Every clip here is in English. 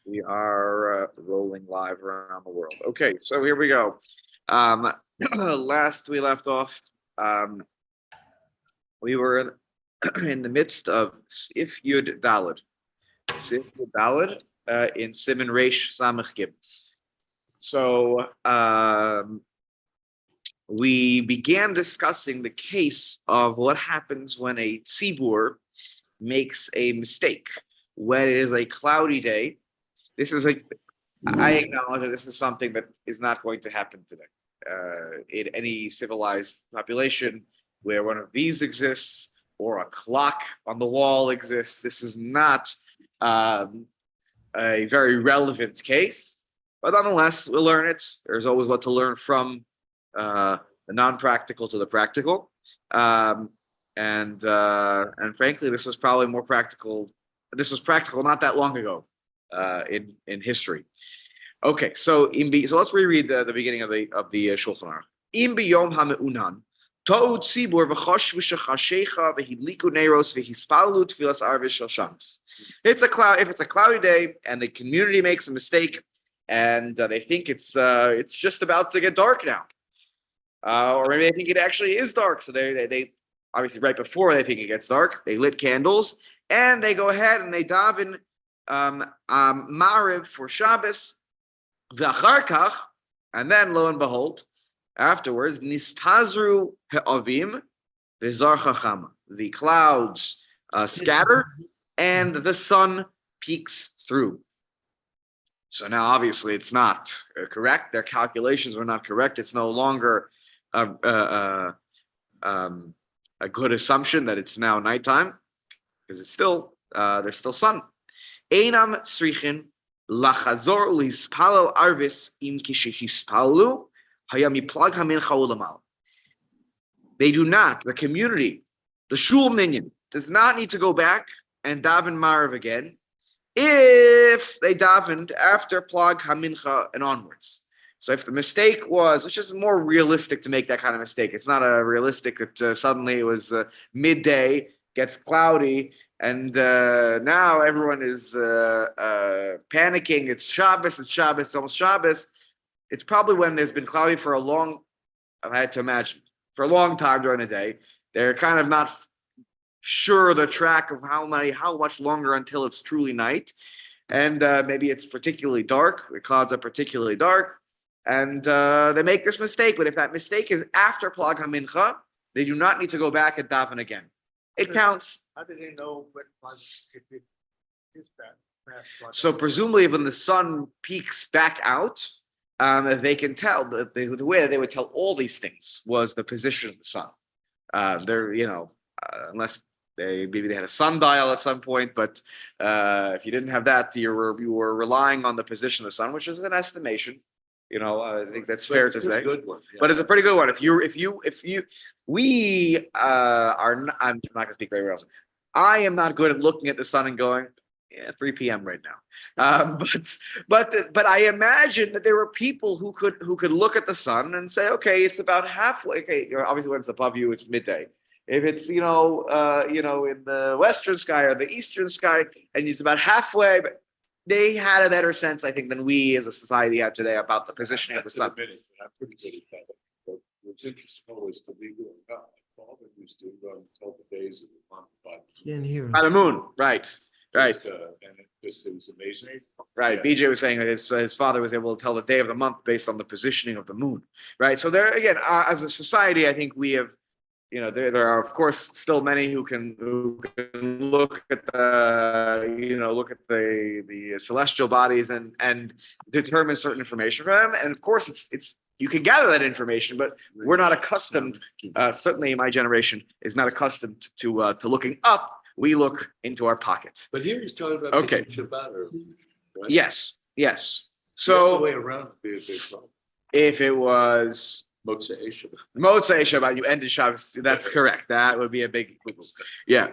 We are rolling live around the world. Okay, so here we go. Last we left off, we were in the midst of Sif Yud Daled. Sif Yud Daled in Siman Reish Samach Gib. So we began discussing the case of what happens when a tzibur makes a mistake. When it is a cloudy day, this is like, I acknowledge that this is something that is not going to happen today. In any civilized population where one of these exists or a clock on the wall exists, this is not a very relevant case. But nonetheless, we'll learn it. There's always what to learn from the non-practical to the practical. And frankly, this was probably more practical. This was practical not that long ago in history. Okay, so let's reread the beginning of the Shulchan Aruch. Im biyom ha'meunan to'u tzibur v'chosh v'shechashecha v'hidliku neiros v'hispalu tfilas arvis shel shabbos. If it's a cloudy day and the community makes a mistake and they think it's just about to get dark now, or maybe they think it actually is dark, so they obviously right before they think it gets dark, they lit candles and they go ahead and they daven Ma'ariv for Shabbos. And then, lo and behold, afterwards, nispazru he'avim v'zar chachama. The clouds scatter, and the sun peeks through. So now, obviously, it's not correct. Their calculations were not correct. It's no longer a good assumption that it's now nighttime, because it's still there's still sun. Einam srichin. Lachazor ulispalo arvis im kishihispalu hayamiplag hamincha ulamal. They do not. The community, the shul minyan, does not need to go back and daven Ma'ariv again if they davened after plag hamincha and onwards. So if the mistake was, which is more realistic to make that kind of mistake, it's not a realistic that suddenly it was midday, gets cloudy, and now everyone is panicking. It's Shabbos, it's almost Shabbos. It's probably when there's been cloudy for I had to imagine, for a long time during the day. They're kind of not sure the track of how much longer until it's truly night. And maybe it's particularly dark. The clouds are particularly dark. And they make this mistake. But if that mistake is after Plag HaMincha, they do not need to go back and daven again. It counts. How do they know what it is bad? So presumably when the sun peaks back out, they can tell. The way that they would tell all these things was the position of the sun. Unless maybe they had a sundial at some point, but if you didn't have that, you were relying on the position of the sun, which is an estimation. I think that's fair to say. Good one, yeah. But it's a pretty good one. We are. I'm not going to speak very well. I am not good at looking at the sun and going, 3 p.m. right now. But I imagine that there were people who could look at the sun and say, okay, it's about halfway. Okay, obviously when it's above you, it's midday. If it's in the western sky or the eastern sky, and it's about halfway, but they had a better sense, I think, than we as a society have today about the positioning of the sun. I'm pretty good at that. But what's interesting always to be doing that. All they used to tell the days of the month by the moon, right. And it was amazing. Right. Yeah. BJ was saying that his father was able to tell the day of the month based on the positioning of the moon. Right. So there again, as a society, I think we have, there are of course still many who can look at the celestial bodies and determine certain information from them. And of course, it's you can gather that information, but we're not accustomed. Certainly, my generation is not accustomed to looking up. We look into our pocket. But here he's talking about Shabbat. Right? Yes. So the way around would be a big problem. If it was Motzei Shabbat, you ended Shabbos. That's correct. That would be a big, yeah.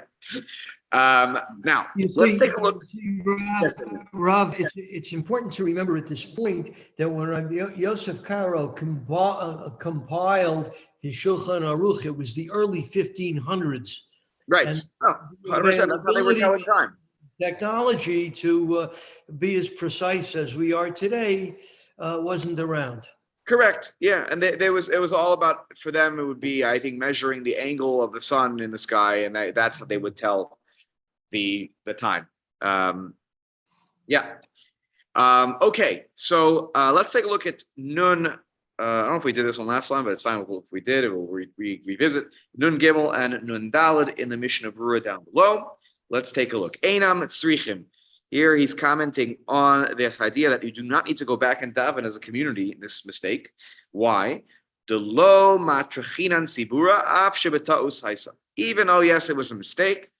Now let's take a look. Rav, it's important to remember at this point that when Yosef Karo compiled his Shulchan Aruch, it was the early 1500s. Right. 100%. That's how they were telling time. technology to be as precise as we are today wasn't around. Correct. Yeah, and it was all about, for them. It would be, I think, measuring the angle of the sun in the sky, and that's how they would tell the time. Yeah. Okay, so let's take a look at Nun. I don't know if we did this one last time, but it's fine if we did. We'll revisit Nun Gimel and Nun Daled in the Mishnah Berurah down below. Let's take a look. Einam Tzrichim. Here he's commenting on this idea that you do not need to go back and daven as a community in this mistake. Why? The lo matrachinan sibura af shebeta'us haisa. Even though, yes, it was a mistake,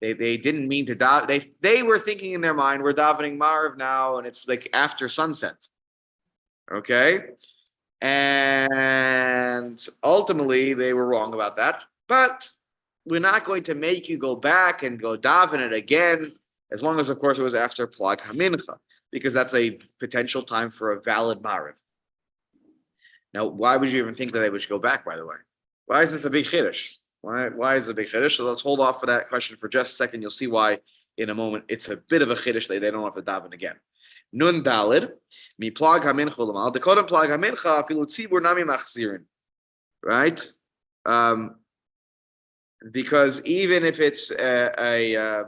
they didn't mean to daven. They were thinking in their mind, we're davening Mariv now, and it's like after sunset. Okay? And ultimately, they were wrong about that. But we're not going to make you go back and go daven it again, as long as, of course, it was after Plag HaMincha, because that's a potential time for a valid Mariv. Now, why would you even think that they would go back, by the way? Why is this a big chiddush? Why is it a big chiddush? So let's hold off for that question for just a second. You'll see why in a moment. It's a bit of a chiddush. They don't have to daven again. Nun dalid, mi plag hamincha l'mal. Dekodem plag hamincha afilu tzibur nami machzirin. Right? Because even if it's a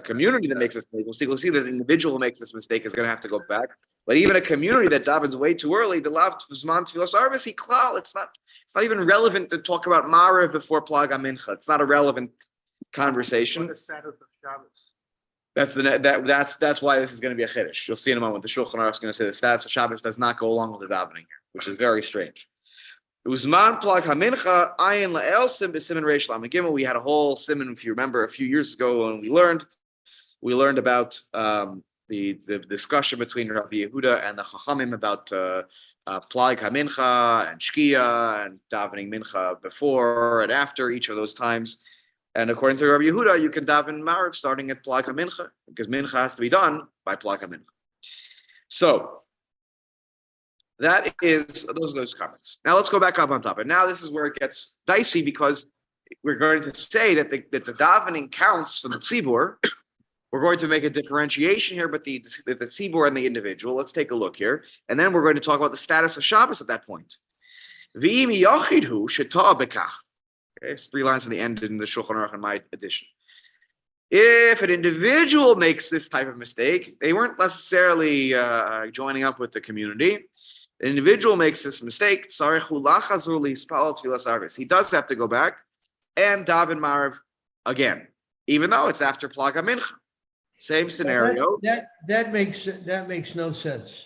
community that makes this mistake, we'll see that an individual who makes this mistake is going to have to go back. But even a community that davens way too early, the lav zman tfilas arvis he klal. It's not even relevant to talk about Mariv before Plag HaMincha. It's not a relevant conversation. What the status of Shabbos? That's why this is going to be a chiddush. You'll see in a moment. The Shulchan Aruch is going to say the status of Shabbos does not go along with the davening here, which is very strange. Uzman Plag HaMincha ayin la'elsim b'simin reish lam gimel. We had a whole siman, if you remember, a few years ago when we learned about the discussion between Rabbi Yehuda and the Chachamim about Plag HaMincha and Shkia and davening Mincha before and after each of those times. And according to Rabbi Yehuda, you can daven Mariv starting at Plag HaMincha, because Mincha has to be done by Plag HaMincha. So that is those comments. Now let's go back up on top. And now this is where it gets dicey, because we're going to say that the davening counts for the tzibur. We're going to make a differentiation here, but the tzibur and the individual. Let's take a look here, and then we're going to talk about the status of Shabbos at that point. V'im yachidhu sheta bekach. Okay, it's 3 lines from the end in the Shulchan Aruch in my edition. If an individual makes this type of mistake, they weren't necessarily joining up with the community. An individual makes this mistake, he does have to go back and daven Mariv again, even though it's after Plag HaMincha. Same scenario. That makes no sense.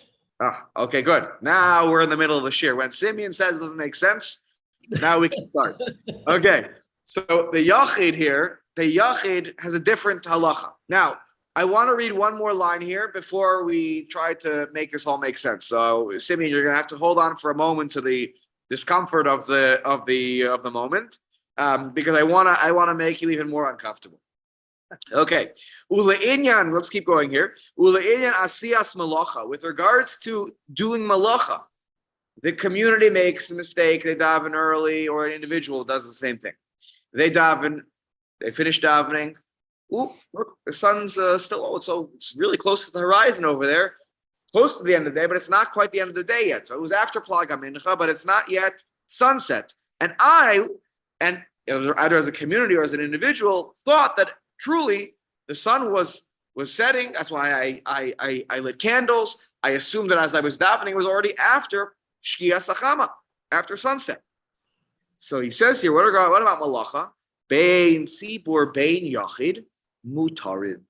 Okay, good. Now we're in the middle of the shir. When Simeon says it doesn't make sense, now we can start. Okay, so the Yachid has a different halacha. Now, I want to read one more line here before we try to make this all make sense. So, Simeon, you're going to have to hold on for a moment to the discomfort of the moment, because I want to make you even more uncomfortable. Okay, Ula Inyan. Let's keep going here. Ula Inyan asiyas malacha. With regards to doing malacha, the community makes a mistake. They daven early, or an individual does the same thing. They finish davening. Ooh, look, the sun's still old, so it's really close to the horizon over there, close to the end of the day, but it's not quite the end of the day yet. So it was after Plag HaMincha, but it's not yet sunset. And either as a community or as an individual, thought that truly the sun was setting. That's why I lit candles. I assumed that as I was davening, it was already after Shkia Sachama, after sunset. So he says here, what about Malacha? Bein Sibur, Bein Yachid, Mutarid.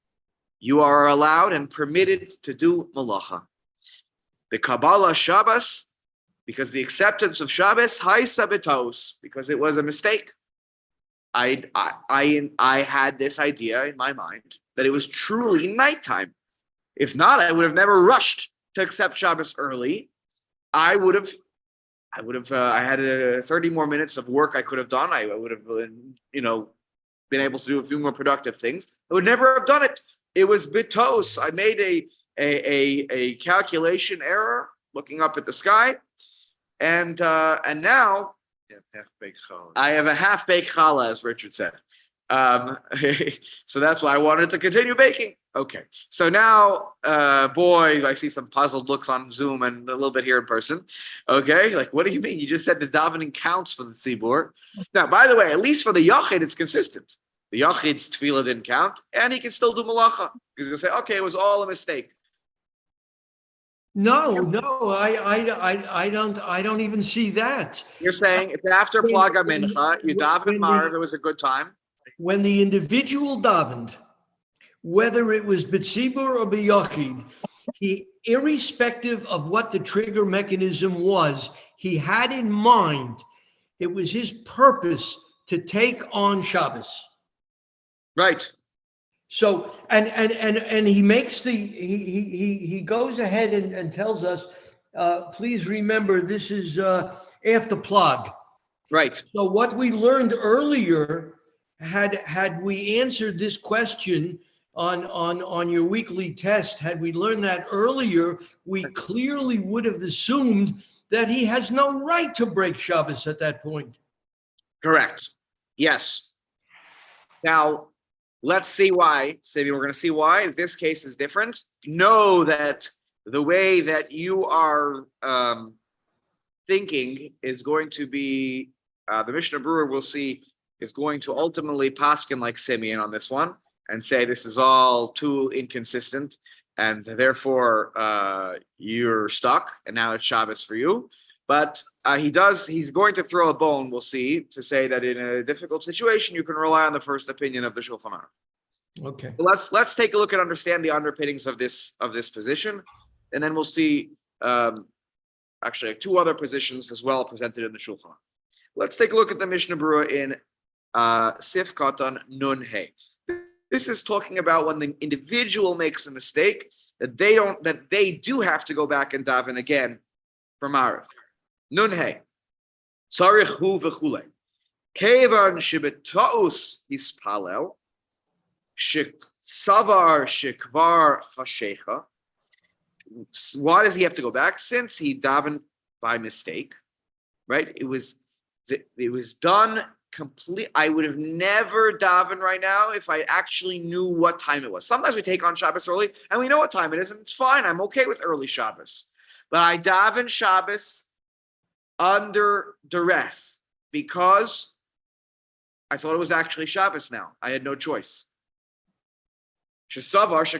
You are allowed and permitted to do Malacha. The Kabbalah Shabbos, because the acceptance of Shabbos, Haisa B'Taos, because it was a mistake. I had this idea in my mind that it was truly nighttime. If not, I would have never rushed to accept Shabbos early. I had 30 more minutes of work I could have done. I would have, been able to do a few more productive things. I would never have done it. It was bitos. I made a calculation error looking up at the sky, and now I have a half-baked challah, as Richard said. So that's why I wanted to continue baking. Okay. So now, boy, I see some puzzled looks on Zoom and a little bit here in person. Okay. Like, what do you mean? You just said the davening counts for the tzibur. Now, by the way, at least for the yachid, it's consistent. The yachid's tefillah didn't count, and he can still do malacha. Because he'll say, okay, it was all a mistake. No, I don't even see that. You're saying it's after When- Plaga Mincha, you daven when Marv, the- it was a good time. When the individual davened, whether it was b'tzibur or b'yachid, he, irrespective of what the trigger mechanism was, he had in mind, it was his purpose to take on Shabbos. Right. So, and he makes he goes ahead and tells us, please remember, this is after Plag. Right. So what we learned earlier, had we answered this question on your weekly test, had we learned that earlier, we clearly would have assumed that he has no right to break Shabbos at that point. Correct. Yes. Now, let's see why. Stevie, we're going to see why this case is different. Know that the way that you are thinking is going to be, the Mishnah Berurah we'll see is going to ultimately paskin like Simeon on this one and say this is all too inconsistent and therefore you're stuck and now it's Shabbos for you. But he's going to throw a bone, we'll see, to say that in a difficult situation, you can rely on the first opinion of the Shulchan Aruch. Okay. So let's take a look and understand the underpinnings of this position, and then we'll see actually two other positions as well presented in the Shulchan Aruch. Let's take a look at the Mishnah Berurah in Sif Katan Nun Hey. This is talking about when the individual makes a mistake that they do have to go back and daven again for Marav. Nun Hey. Tzarich hu v'chulei. Kevan shebeta'us hispalel. Savar shekvar chashecha. Why does he have to go back? Since he davened by mistake, right? It was done complete. I would have never davened right now if I actually knew what time it was. Sometimes we take on Shabbos early and we know what time it is, and it's fine. I'm okay with early Shabbos. But I daven Shabbos under duress because I thought it was actually Shabbos now. I had no choice. I thought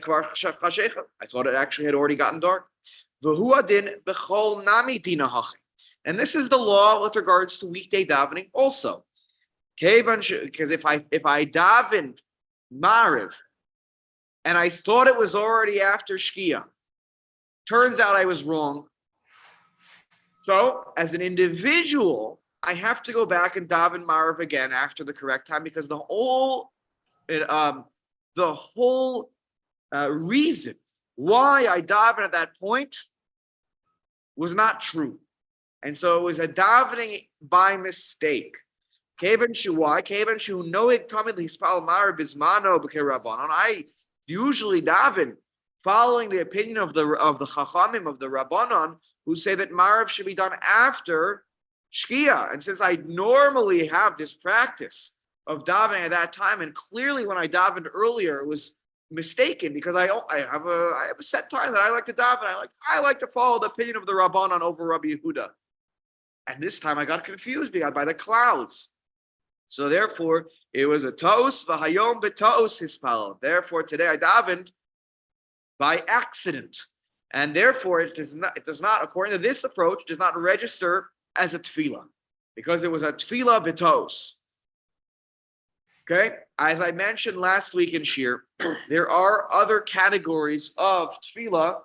it actually had already gotten dark. And this is the law with regards to weekday davening also. Because if I davened Mariv and I thought it was already after Shkia, turns out I was wrong. So as an individual, I have to go back and daven Mariv again after the correct time because the whole reason why I davened at that point was not true. And so it was a davening by mistake. I usually daven following the opinion of the Chachamim, of the Rabbanon, who say that Marav should be done after Shkia. And since I normally have this practice of davening at that time, and clearly when I davened earlier, it was mistaken because I have a set time that I like to daven. I like to follow the opinion of the Rabbanon over Rabbi Yehuda. And this time I got confused by the clouds. So therefore, it was a ta'us v'hayom b'ta'us hispal. Therefore, today I davened by accident, and therefore it does not, according to this approach, does not register as a tefillah because it was a tefillah b'ta'us. Okay, as I mentioned last week in Shir, there are other categories of tefillah.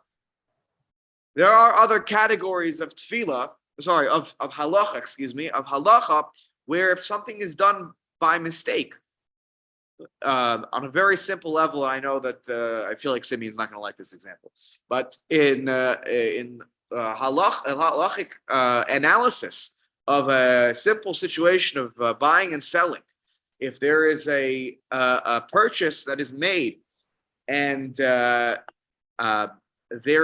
There are other categories of tefillah. Sorry, of halacha, where if something is done by mistake, on a very simple level, and I know that I feel like Simeon's not going to like this example, but in halachic analysis of a simple situation of buying and selling, if there is a purchase that is made and there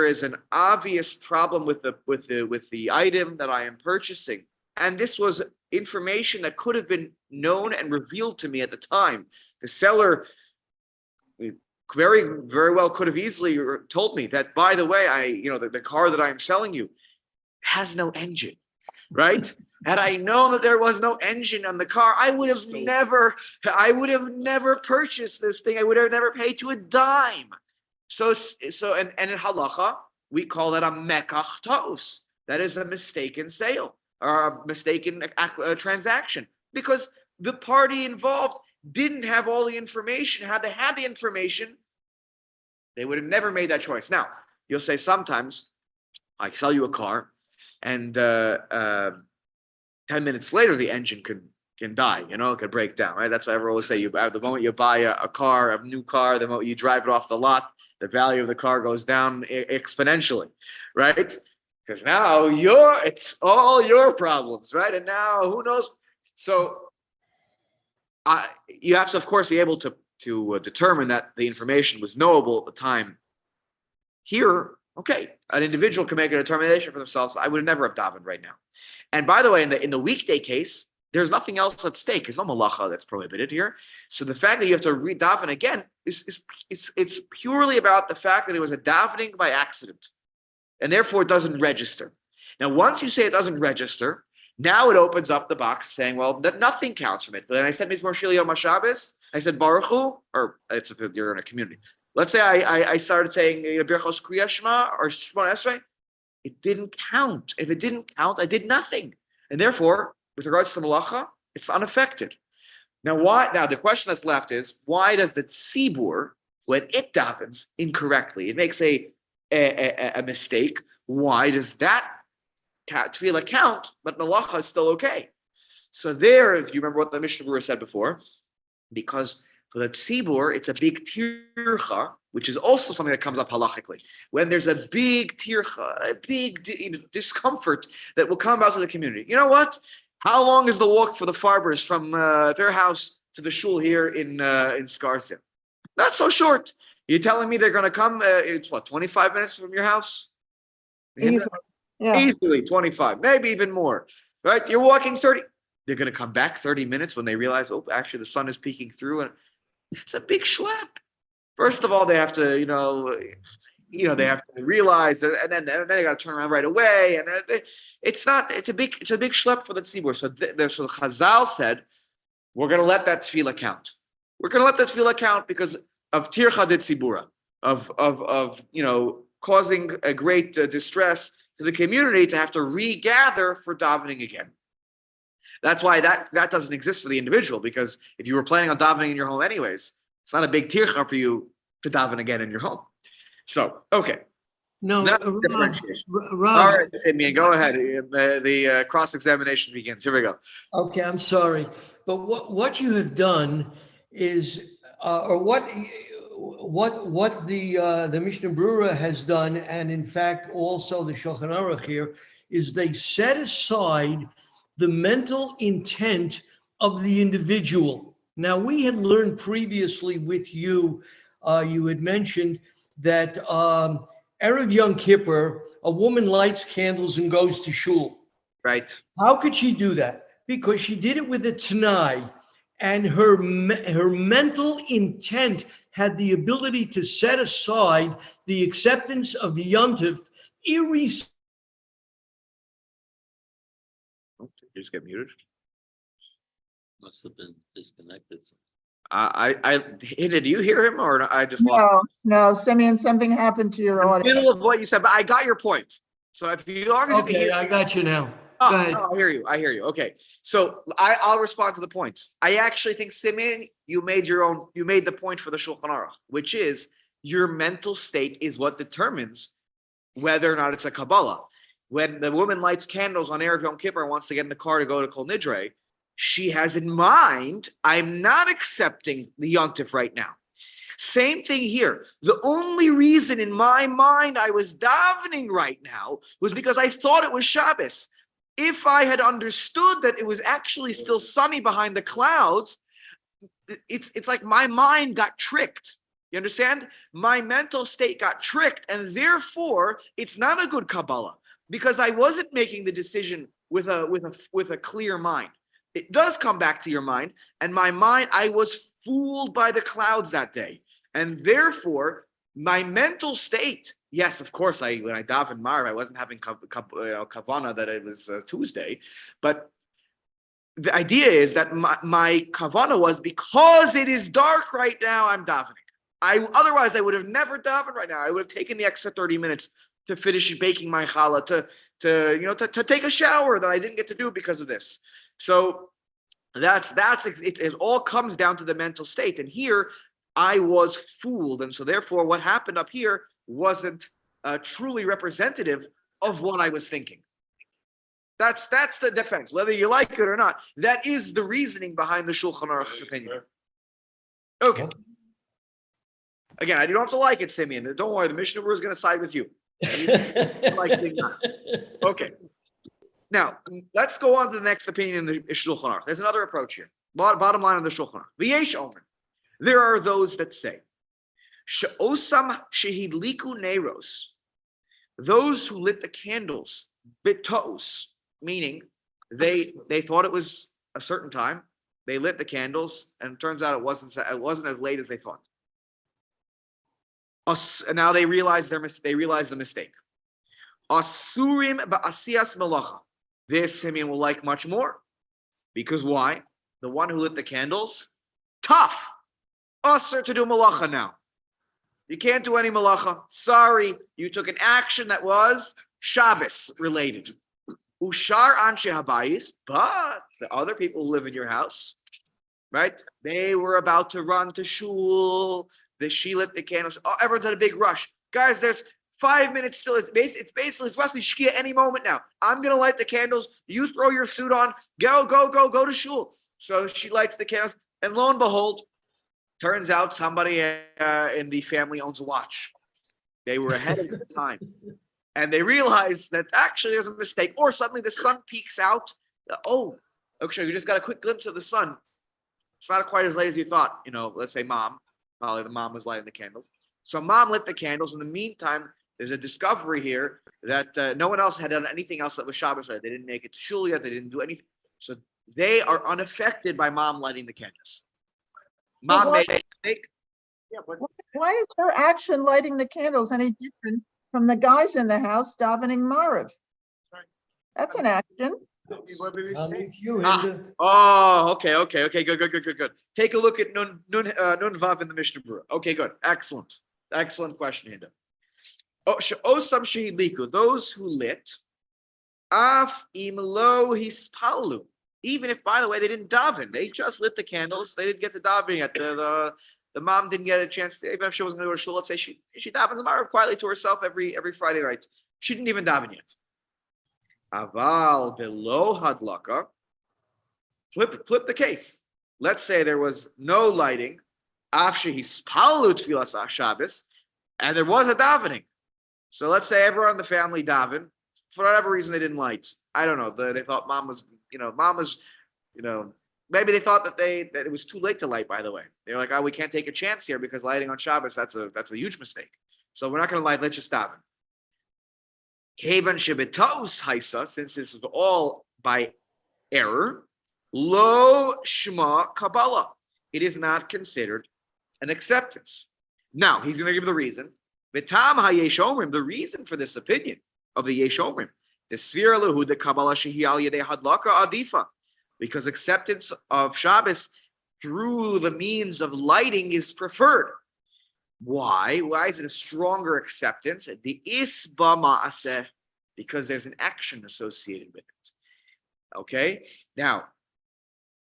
is an obvious problem with the item that I am purchasing, and this was information that could have been known and revealed to me at the time. The seller very, very well could have easily told me that, by the way, the car that I'm selling you has no engine, right? Had I known that there was no engine on the car, I would have never purchased this thing. I would have never paid to a dime. So in halacha, we call that a mekach ta'us. That is a mistaken sale or a mistaken transaction, because the party involved didn't have all the information. Had they had the information, they would have never made that choice. Now, you'll say sometimes, I sell you a car, and 10 minutes later, the engine can die, it could break down, right? That's why I always say, the moment you buy a new car, the moment you drive it off the lot, the value of the car goes down exponentially, right? Because now it's all your problems, right? And now who knows? So you have to, of course, be able to determine that the information was knowable at the time. Here, okay, an individual can make a determination for themselves. I would never have davened right now. And by the way, in the weekday case, there's nothing else at stake. There's no malacha that's prohibited here. So the fact that you have to re-daven again it's purely about the fact that it was a davening by accident, and therefore it doesn't register. Now, once you say it doesn't register, now it opens up the box saying, well, that nothing counts from it. But then I said Mizmor Shili Yom HaShabbos, I said Baruch Hu, or it's if you're in a community. Let's say I started saying Birchos Kriya Shema or Shemona Esrei. It didn't count. If it didn't count, I did nothing. And therefore, with regards to malacha, it's unaffected. Now, why? Now, the question that's left is, why does the tzibur, when it davens incorrectly, it makes a mistake, why does that tefillah count, but malacha is still okay? So there, if you remember what the Mishnah Berurah said before, because for the tzibur, it's a big tircha, which is also something that comes up halachically. When there's a big tircha, a big discomfort that will come out to the community. You know what? How long is the walk for the Farbers from their house to the shul here in Scarsdale? Not so short. You're telling me they're going to come, it's 25 minutes from your house? Easily, yeah. Easily 25, maybe even more, right? You're walking 30. They're going to come back 30 minutes when they realize, oh, actually the sun is peeking through, and it's a big schlep. First of all, they have to, they have to realize, and then they got to turn around right away, and it's a big schlep for the tzibur. So the Chazal said, we're going to let that tefillah count. We're going to let that tefillah count because of tircha de tzibura, of causing a great distress to the community to have to regather for davening again. That's why that doesn't exist for the individual, because if you were planning on davening in your home anyways, it's not a big tircha for you to daven again in your home. So, okay. No, Rob. All right, Simeon, go ahead. The cross-examination begins. Here we go. Okay, I'm sorry. But what you have done is, or what the Mishnah Berurah has done, and in fact also the Shulchan Aruch here, is they set aside the mental intent of the individual. Now, we had learned previously with you, you had mentioned that Erev Yom Kippur, a woman lights candles and goes to shul. Right. How could she do that? Because she did it with a Tanai, and her mental intent had the ability to set aside the acceptance of the Yom Tov, You just get muted. Must have been disconnected. Did you hear him, or I just lost? No, Simeon, something happened to your In the audio. middle of what you said, but I got your point. So if you long as you can Okay, hear, I got you now. oh, Go ahead. no, I hear you. Okay, so I'll respond to the points. I actually think, Simeon, you made the point for the Shulchan Aruch, which is your mental state is what determines whether or not it's a Kabbalah. When the woman lights candles on Erev Yom Kippur and wants to get in the car to go to Kol Nidre, she has in mind, I'm not accepting the Yom Tov right now. Same thing here. The only reason in my mind I was davening right now was because I thought it was Shabbos. If I had understood that it was actually still sunny behind the clouds, it's like my mind got tricked. You understand? My mental state got tricked, and therefore it's not a good Kabbalah, because I wasn't making the decision with a clear mind. It does come back to your mind, and my mind, I was fooled by the clouds that day, and therefore my mental state. Yes, of course, when I davened Marv, I wasn't having kavana that it was Tuesday, but the idea is that my kavana was because it is dark right now, I'm davening. Otherwise I would have never davened right now. I would have taken the extra 30 minutes to finish baking my challah, to take a shower that I didn't get to do because of this. So it all comes down to the mental state. And here I was fooled. And so therefore what happened up here wasn't truly representative of what I was thinking. That's the defense, whether you like it or not. That is the reasoning behind the Shulchan Aruch's opinion. Okay. Again, I don't have to like it, Simeon. Don't worry, the Mishnah Berurah is going to side with you. Like it or not. Okay. Now, let's go on to the next opinion in the Shulchan Aruch. There's another approach here. Bottom line of the Shulchan Aruch. V'yesh omer. There are those that say, she'osam shehidliku neiros. Those who lit the candles, bitos, meaning they thought it was a certain time. They lit the candles, and it turns out it wasn't as late as they thought. And now they realize the mistake. Asurim ba'asiyas melacha. This Simeon will like much more. Because why? The one who lit the candles, tough. Usher to do malacha now. You can't do any malacha. Sorry, you took an action that was Shabbos related. Ushar anshe habayis, but the other people who live in your house, right? They were about to run to shul. She lit the candles. Oh, everyone's in a big rush. Guys, there's 5 minutes still. It's supposed to be shkia any moment now. I'm going to light the candles. You throw your suit on. Go to shul. So she lights the candles. And lo and behold, turns out somebody in the family owns a watch. They were ahead of the time. And they realize that actually there's a mistake. Or suddenly the sun peeks out. Oh, okay, you just got a quick glimpse of the sun. It's not quite as late as you thought. Let's say mom. Probably the mom was lighting the candle. So mom lit the candles. In the meantime, there's a discovery here that no one else had done anything else that was Shabbos. Right? They didn't make it to shul yet. They didn't do anything. So they are unaffected by mom lighting the candles. Mom made a mistake. Yeah, but Why is her action lighting the candles any different from the guys in the house davening Mariv? That's an action. what did we I'm say? with you, Hilda. Oh, okay. Good. Take a look at Nun Vav in the Mishnah Berurah. Okay, good. Excellent question, Hinda. Osam shehidliku, those who lit, af imlo hispalu, even if, by the way, they didn't daven, they just lit the candles. They didn't get to daven yet. The mom didn't get a chance to, even if she wasn't going to go to shul. Let's say she davens the Marav quietly to herself every Friday night. She didn't even daven yet. Aval below hadlaka. Flip the case. Let's say there was no lighting, after hispalu tfilas Shabbos, and there was a davening. So let's say everyone in the family davened. For whatever reason, they didn't light. I don't know. They thought mom was, maybe they thought that it was too late to light, by the way. They're like, oh, we can't take a chance here because lighting on Shabbos, that's a huge mistake. So we're not going to light, let's just daven. Haven Shibitos Haisa, since this is all by error, Lo Shema Kabbalah. It is not considered an acceptance. Now, he's going to give the reason. Vitam HaYesh Omrim, the reason for this opinion of the Yesh Omrim, the Sfira Lahu, the Kabbalah Shehi Al Yedei Hadlaka Adifa, because acceptance of Shabbos through the means of lighting is preferred. Why? Why is it a stronger acceptance? The Isba Ma'aseh, because there's an action associated with it. Okay? Now,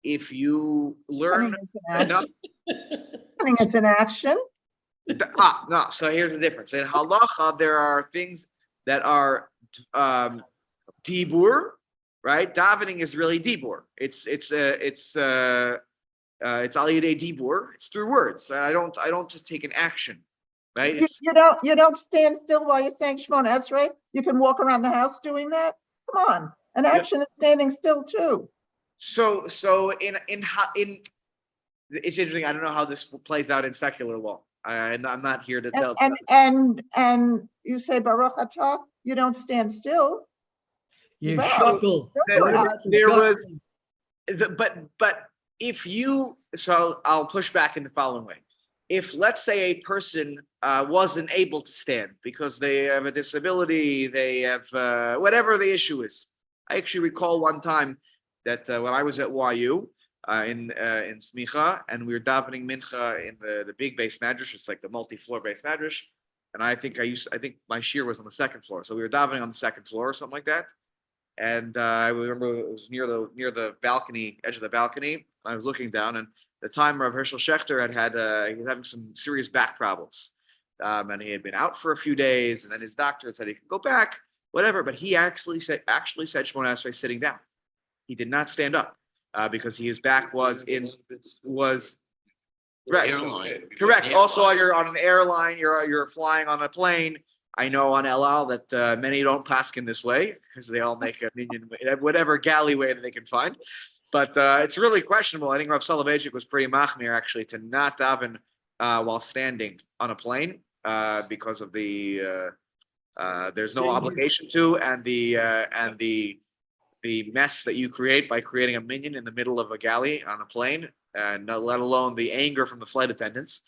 if you learn enough. It's an action. No. So here's the difference. In halacha, there are things that are dibur, right? Davening is really dibur. It's al yedei dibur. It's through words. I don't just take an action, right? You don't stand still while you're saying Shemona Esrei. You can walk around the house doing that. Come on, an action is standing still too. So in it's interesting. I don't know how this plays out in secular law. I'm not here to tell. And you say Baruch Atah, you don't stand still. You Wow. shuckle. There- What about the there was- shuckling? But if you, so I'll push back in the following way. If, let's say, a person wasn't able to stand because they have a disability, they have whatever the issue is. I actually recall one time that when I was at YU in Smicha, and we were davening mincha in the big base madrash, it's like the multi-floor base madrash, and I think my shiur was on the second floor, so we were davening on the second floor or something like that. And I remember it was near the balcony, edge of the balcony. I was looking down, and the time Rav Herschel Schechter he was having some serious back problems, and he had been out for a few days. And then his doctor said he could go back, whatever. But he actually said Shemona Esrei sitting down. He did not stand up because his back was right. Airline. Correct. Airline. Also, you're on an airline. You're flying on a plane. I know on El Al that many don't paskin this way because they all make a minion, whatever galley way that they can find. But it's really questionable. I think Rav Soloveitchik was pretty machmir actually to not daven while standing on a plane because of the there's no obligation to, and the mess that you create by creating a minion in the middle of a galley on a plane, and let alone the anger from the flight attendants.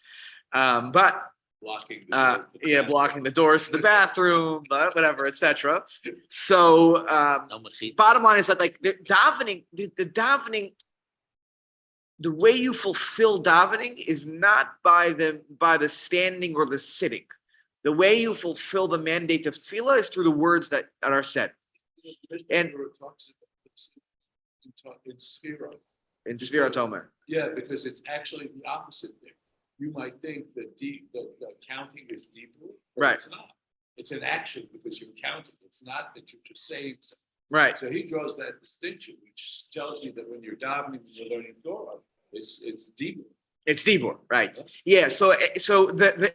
But Blocking the doors to the bathroom. blocking the doors to the bathroom, whatever, etc. So No machita. bottom line is that like the davening, the davening, the way you fulfill davening is not by the standing or the sitting. The way you fulfill the mandate of tefillah is through the words that are said. And- In Sphira. In Sfirat Omer. Yeah, because it's actually the opposite there. You might think that the counting is deeper, but Right. it's not. It's an action because you're counting. It's not that you're just saying something. Right. So he draws that distinction, which tells you that when you're davening, when you're learning Torah, it's deeper. It's Dibur, right? Yeah. So the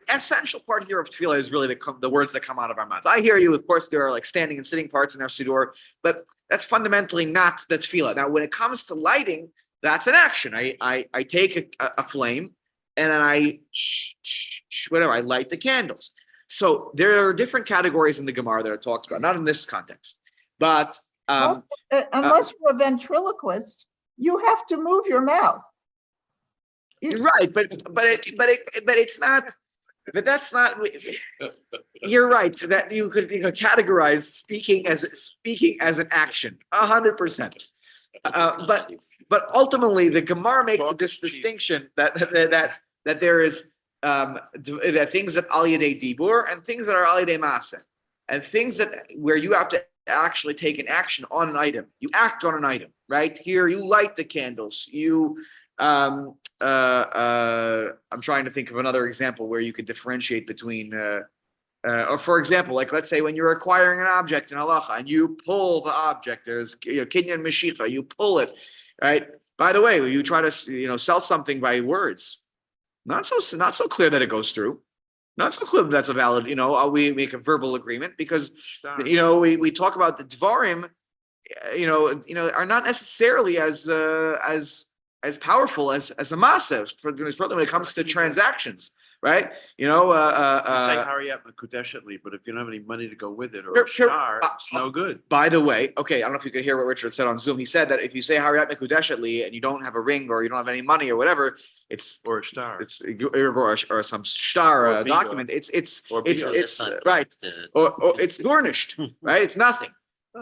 essential part here of tefillah is really the words that come out of our mouth. I hear you. Of course, there are like standing and sitting parts in our siddur, but that's fundamentally not the tefillah. Now, when it comes to lighting, that's an action. I take a flame and then I light the candles. So there are different categories in the Gemara that are talked about, not in this context, but Unless you're a ventriloquist, you have to move your mouth. right. But it's not. But that's not. You're right that you could categorize speaking as an action, 100%. But ultimately, the Gemara makes this distinction that there is that things that al yedei dibur and things that are al yedei maaseh, and things that where you have to actually take an action on an item. You act on an item, right? Here, you light the candles. I'm trying to think of another example where you could differentiate between. Or for example, like let's say when you're acquiring an object in halacha and you pull the object, there's kinyan meshicha, you pull it, right? By the way, you try to sell something by words, not so clear that it goes through, not so clear that that's a valid. We make a verbal agreement because we talk about the dvarim, are not necessarily as powerful as a massive, particularly when it comes to transactions, right? Hurry up and Kudeshetli, but if you don't have any money to go with it or a star, it's no good. By the way, okay, I don't know if you could hear what Richard said on Zoom. He said that if you say hurry up Mekudeshetli and you don't have a ring or you don't have any money or whatever, Or a star. or some star Or bigo. document. It's Or bigo. it's right, or it's garnished, right? It's nothing.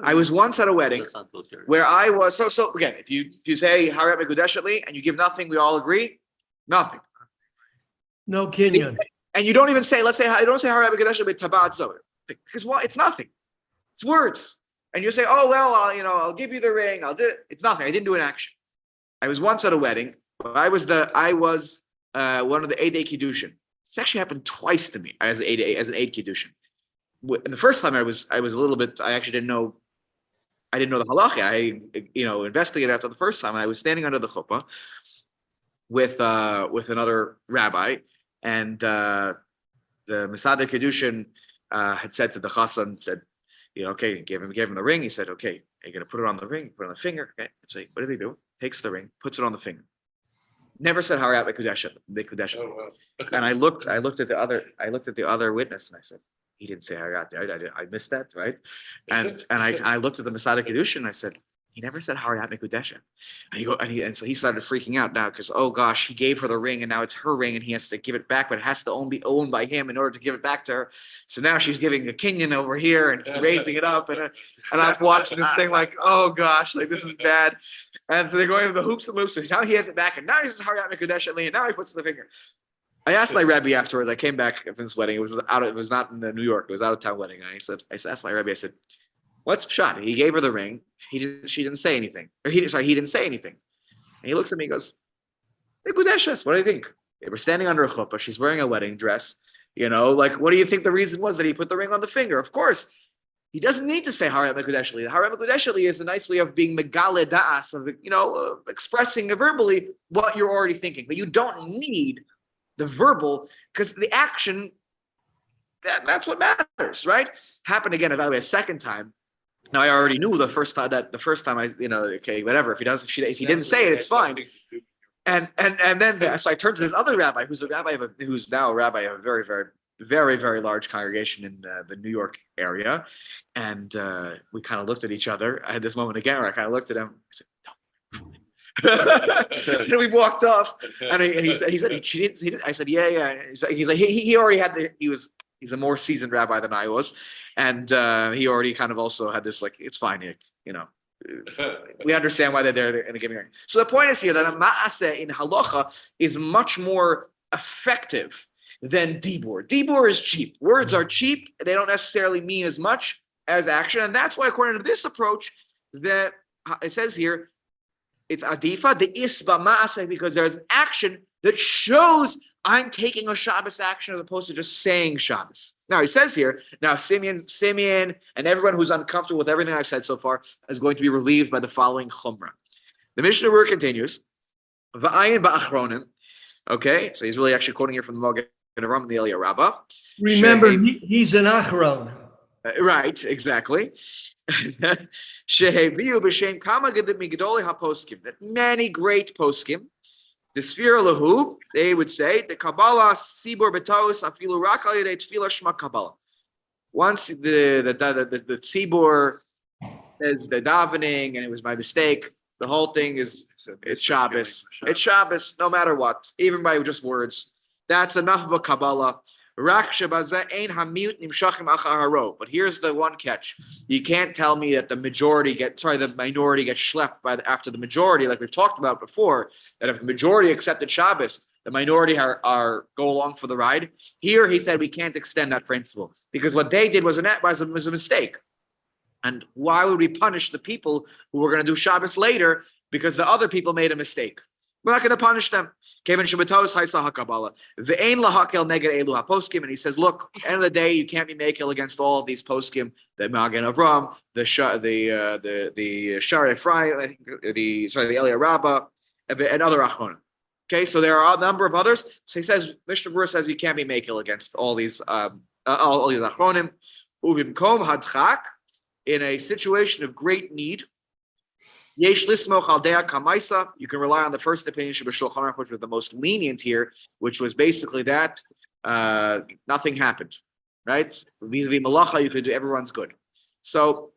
I was once at a wedding That's not what you're. where I was so again, if you say hurry up Mekudeshetli and you give nothing, we all agree, nothing. No Kenyan. And you don't even say, let's say, I don't say Harav Kadesha Tabat Zohar. Because why? It's nothing. It's words. And you say, oh, well, I'll give you the ring. I'll do it. It's nothing. I didn't do an action. I was once at a wedding. I was one of the Eidei Kiddushin. It's actually happened twice to me as an Eid Kiddushin. And the first time I was a little bit, I actually didn't know the halacha. I, investigated after the first time. And I was standing under the chuppah with another rabbi. And the Masada Kedushin had said to the Chassan, okay, gave him the ring. He said, okay, you're going to put it on the ring, put it on the finger. Okay. So what does he do? Takes the ring, puts it on the finger. Never said Harat the Kudesha. Oh, wow. And I looked at the other witness and I said, he didn't say Hariyat. I missed that, right? And I looked at the Masada Kedushin and I said, he never said Hariyat Mekudesha. And so he started freaking out now because, oh gosh, he gave her the ring and now it's her ring and he has to give it back, but it has to be owned by him in order to give it back to her. So now she's giving a Kenyan over here and raising it up. And I'm watching this thing like, oh gosh, like this is bad. And so they're going over the hoops and loops. And now he has it back and now he's Hariyat Mekudesha and now he puts the finger. I asked my Rebbe afterwards. I came back from this wedding. It was not in New York. It was out of town wedding. I asked my Rebbe. I said, "What's pshat?" He gave her the ring. She didn't say anything. He didn't say anything. And he looks at me and goes, "Mekudeshes, what do you think?" We're standing under a chuppah. She's wearing a wedding dress. Like, what do you think the reason was that he put the ring on the finger? Of course, he doesn't need to say Hariyat Mekudesha Li. Hariyat Mekudesha Li is a nice way of being megale da'as, of expressing verbally what you're already thinking. But you don't need the verbal, because the action, that's what matters, right? Happened again, by the way, a second time. Now I already knew the first time I, okay, whatever. If he didn't say it, it's fine. And then so I turned to this other rabbi, who's now a rabbi of a very, very, very, very large congregation in the New York area, and we kind of looked at each other. I had this moment again where I kind of looked at him. I said, "No." And we walked off, and he said he didn't. I said, yeah. He's like he already had he's a more seasoned rabbi than I was, and he already kind of also had this like, it's fine, we understand why they're there and giving ring. So the point is here that a ma'aseh in halacha is much more effective than dibur. Dibur is cheap. Words are cheap. They don't necessarily mean as much as action, and that's why, according to this approach, that it says here, it's adifa, the isba ma'aseh, because there's an action that shows I'm taking a Shabbos action as opposed to just saying Shabbos. Now, he says here, now Simeon, and everyone who's uncomfortable with everything I've said so far is going to be relieved by the following chumrah. The Mishnah Berurah continues, Va'ayin ba'achronim, okay, so he's really actually quoting here from the Magen Avraham and the Eliyahu Rabbah. Remember, he's an achron. Right, exactly. That many great poskim, the Sfira Lahu, they would say, the Kabbalah Sibur Betaos Afilu Rak Al Yedei Tefillah Shema Kabbalah. Once the Sibur says the davening and it was my mistake, the whole thing is it's Shabbos. It's Shabbos, no matter what, even by just words. That's enough of a Kabbalah. But here's the one catch. You can't tell me that the minority gets schlepped after the majority, like we've talked about before, that if the majority accepted Shabbos, the minority go along for the ride. Here he said we can't extend that principle because what they did was a mistake. And why would we punish the people who were going to do Shabbos later because the other people made a mistake? We're not going to punish them. And he says, look, at the end of the day, you can't be makel against all of these poskim, the Magen Avraham, the Shar Ephraim, the Eliyahu Rabbah, and other achronim. Okay, so there are a number of others. So he says, Mishnah Berurah says you can't be makel against all these achronim. Uvimkom hadchak, in a situation of great need. Yesh lismoch al dea kamaisa. You can rely on the first opinion, Shulchan Aruch, which was the most lenient here, which was basically that nothing happened, right? Vis-a-vis malacha, you could do everyone's good. So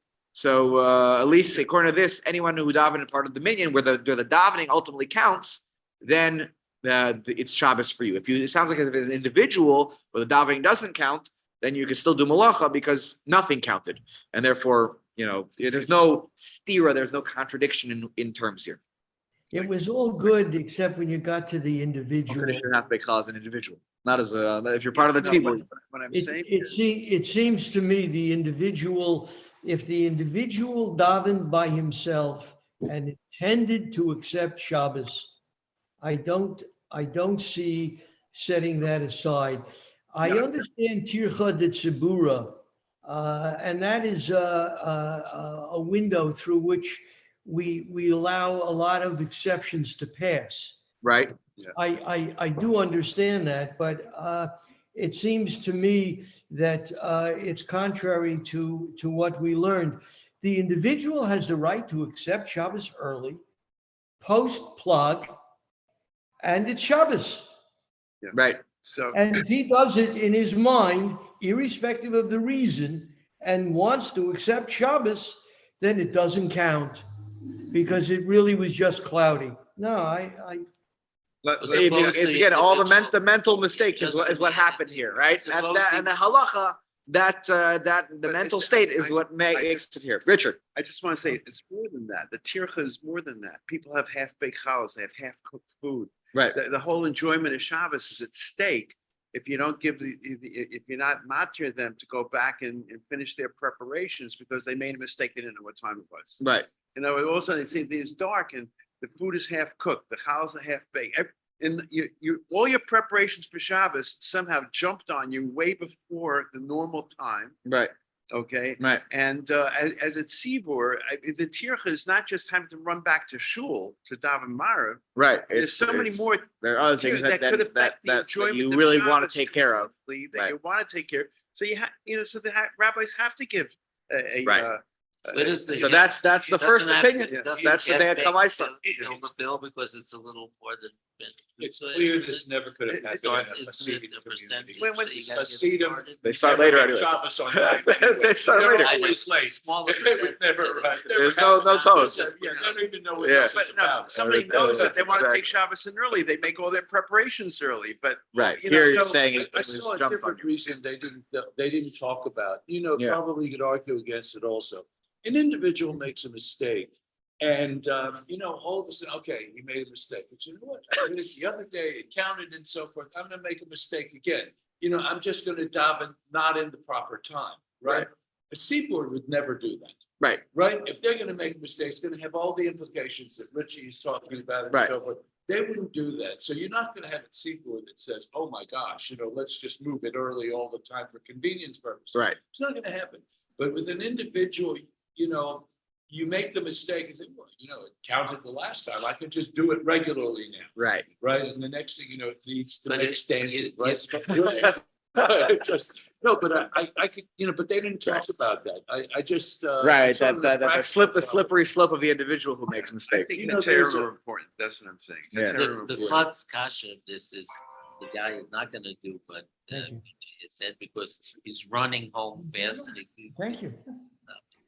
at least according to this, anyone who davened in part of the minyan, where the davening ultimately counts, then it's Shabbos for you. It sounds like if it's an individual where the davening doesn't count, then you can still do malacha because nothing counted, and therefore, there's no stira, there's no contradiction in terms here. It was all good except when you got to the individual. You have to make as an individual, not as if you're part of the team. What I'm saying, It seems to me if the individual davened by himself and intended to accept Shabbos, I don't see setting that aside. I understand Tircha de Tzibura, and that is a window through which we allow a lot of exceptions to pass. Right. Yeah. I do understand that, but it seems to me that it's contrary to what we learned. The individual has the right to accept Shabbos early, post plug, and it's Shabbos. Yeah. Right. So, And if he does it in his mind, irrespective of the reason, and wants to accept Shabbos, then it doesn't count because it really was just cloudy. No, Was See, it supposed to again, all the individual? mental mistake is what happened here, right? And the halacha, the mental state is what makes it here. Richard. I just want to say, it's more than that. The tircha is more than that. People have half-baked challahs, they have half-cooked food. Right. The whole enjoyment of Shabbos is at stake if you don't give if you're not matir them to go back and finish their preparations because they made a mistake, they didn't know what time it was. Right. You know, all of a sudden it's dark and the food is half cooked, the challahs are half baked. And you all your preparations for Shabbos somehow jumped on you way before the normal time. Right. Okay. Right. And as a tzibur, the tircha is not just having to run back to shul to daven marav. Right. There's so many more There are other things that could affect the that enjoyment you of really want Shabbos to take care of. completely, that Right. you want to take care of. So so the rabbis have to give a Right. What is the? So that's the Doesn't first have to- opinion. doesn't That's the get day of baked Kamaisa. till the bill because it's a little more than. It's clear this never could have It- happened in a Isn't it Hasidic a community. percentage? When So you gotta get Hasidim- started? They start later Never anyway. had Shabbos on time. They start They're later. always late. Smaller They would never percentage. arrive. There's no toast. Yeah, they don't even know what Yeah. this But is no, about. somebody knows that they want to Exactly. take Shabbos in early. They make all their preparations early, but Right. You know, Here you're No, saying it I was saw a jumped on different you. reason they didn't talk about, Yeah. probably you could argue against it also. An individual makes a mistake and, all of a sudden, okay, he made a mistake, but you know what? I did it the other day, it counted and so forth. I'm gonna make a mistake again. I'm just gonna daven not in the proper time, right? A seaboard would never do that. Right. Right? If they're gonna make mistakes, it's gonna have all the implications that Richie is talking about and Right. so forth. They wouldn't do that. So you're not gonna have a seaboard that says, oh my gosh, let's just move it early all the time for convenience purposes. Right. It's not gonna happen. But with an individual, you make the mistake and say, well, it counted the last time. I can just do it regularly now. Right. Right? And the next thing it leads to But make it- dancing, you- right? No, but I could, but they didn't talk about that. I just. Right. sort of That the practical slippery slope of the individual who makes I mistakes. think You the know, Torah there's are important. That's what I'm saying. Yeah. Torah are The important. klutz kasha of this is the guy is not gonna do, but Thank you. it said because he's running home fast and thank you.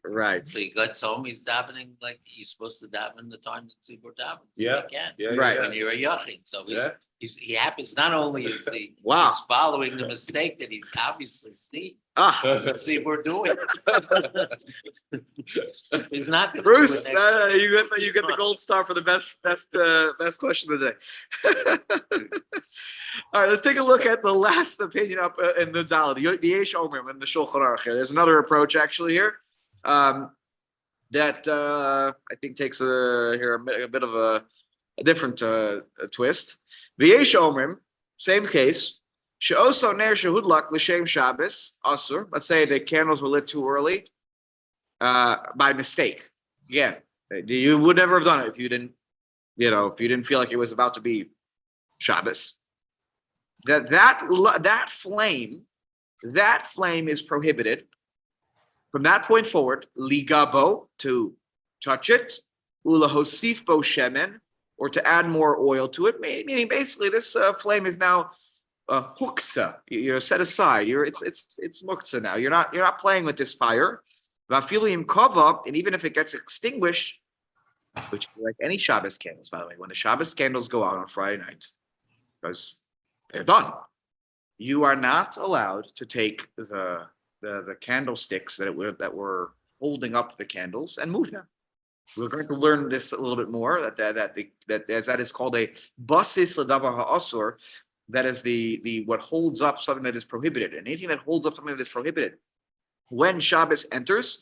Right. so he gets home, he's davening like he's supposed to daven the time that tzibur davens. Yeah. He can. Yeah, Right. When you're a yachid, so Yeah. he happens, not only is he Wow. he's following the mistake that he's obviously seen, Ah, we're doing. He's not gonna do Bruce, it next you get the gold star for the best question of the day. All right, let's take a look at the last opinion up in the Dalit, the Yesh Omrim in the Shulchan Aruch here. There's another approach actually here that I think takes a bit of a different twist. The Yesh Omrim, same case. She'oso ner shehudlak l'shem Shabbos asur. Let's say the candles were lit too early by mistake. Again, you would never have done it if you didn't, if you didn't feel like it was about to be Shabbos. That flame is prohibited from that point forward. Ligabo, to touch it, ulahosif bo shemen, or to add more oil to it. Meaning basically this flame is now huksa. You're set aside. It's muksa now. You're not playing with this fire. Vafilim kava, and even if it gets extinguished, which is like any Shabbos candles, by the way, when the Shabbos candles go out on Friday night, because they're done, you are not allowed to take the candlesticks that were holding up the candles and move them. We're going to learn this a little bit more. That is called a basis l'davar ha'asur. That is the what holds up something that is prohibited. And anything that holds up something that is prohibited, when Shabbos enters,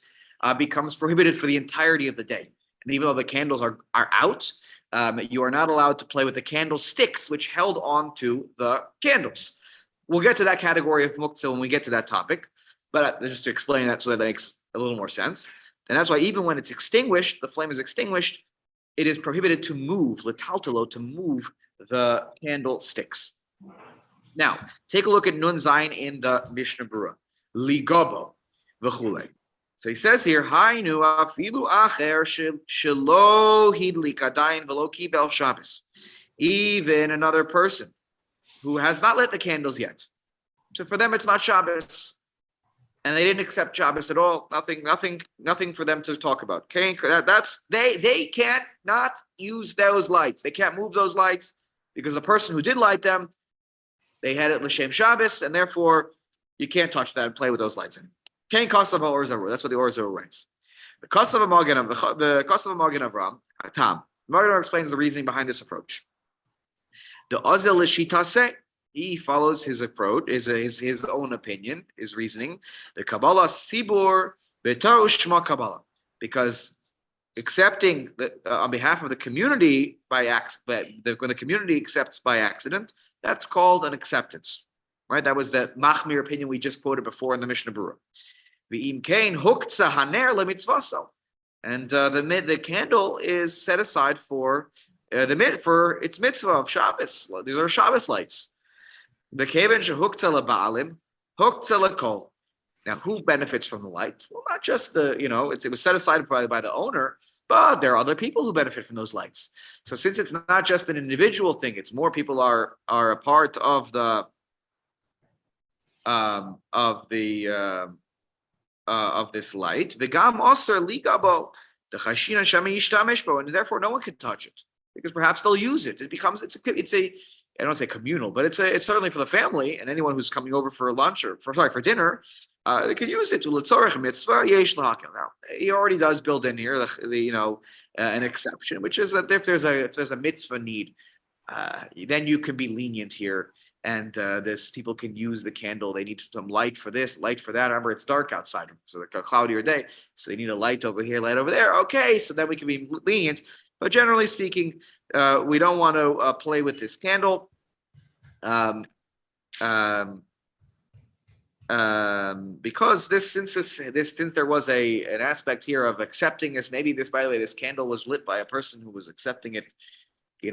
becomes prohibited for the entirety of the day. And even though the candles are out, you are not allowed to play with the candlesticks which held on to the candles. We'll get to that category of muktzah when we get to that topic. But just to explain that so that makes a little more sense. And that's why even when it's extinguished, the flame is extinguished, it is prohibited to move, letaltalo, to move the candlesticks. Now, take a look at Nun Zayin in the Mishnah Berurah. Ligabo v'chulei. So he says here, Hainu afilu acher shelo hidlik adayin v'lo kibel Shabbos. Even another person who has not lit the candles yet. So for them, it's not Shabbos. And they didn't accept Shabbos at all. Nothing for them to talk about. Okay, they can't not use those lights. They can't move those lights because the person who did light them, they had it l'shem Shabbos, and therefore you can't touch that and play with those lights. Kain kasav ha'or. That's what the Or Zarur writes. The kasav Magen Avram Tam. Magen Avram explains the reasoning behind this approach. The Ozel l'shitase. He follows his approach, his own opinion, his reasoning. The Kabbalah Sibur B'Torah Shema Kabbalah, because accepting on behalf of the community by accident, when the community accepts by accident, that's called an acceptance, right? That was the Machmir opinion we just quoted before in the Mishnah Berurah. V'im kain huktzah haner lemitzvaso, and the candle is set aside for its mitzvah of Shabbos. These are Shabbos lights. The keven shehuktzah leba'alim, huktzah lekol. Now, who benefits from the light? Well, not just it was set aside by the owner, but there are other people who benefit from those lights. So, since it's not just an individual thing, it's more people are a part of this light. V'gam oser ligabo the chashina shami yishtamish bo, and therefore no one can touch it because perhaps they'll use it. It's a I don't say communal, but it's certainly for the family and anyone who's coming over for lunch or for dinner. They could use it to l'tzorech mitzvah yesh lahakel. Now he already does build in here an exception, which is that if there's a mitzvah need, then you can be lenient here, and this people can use the candle. They need some light for this, light for that. Remember, it's dark outside, so like a cloudier day, so they need a light over here, light over there. Okay, so then we can be lenient. But generally speaking, we don't want to play with this candle. Because since there was an aspect here of accepting this, maybe this, by the way, this candle was lit by a person who was accepting it,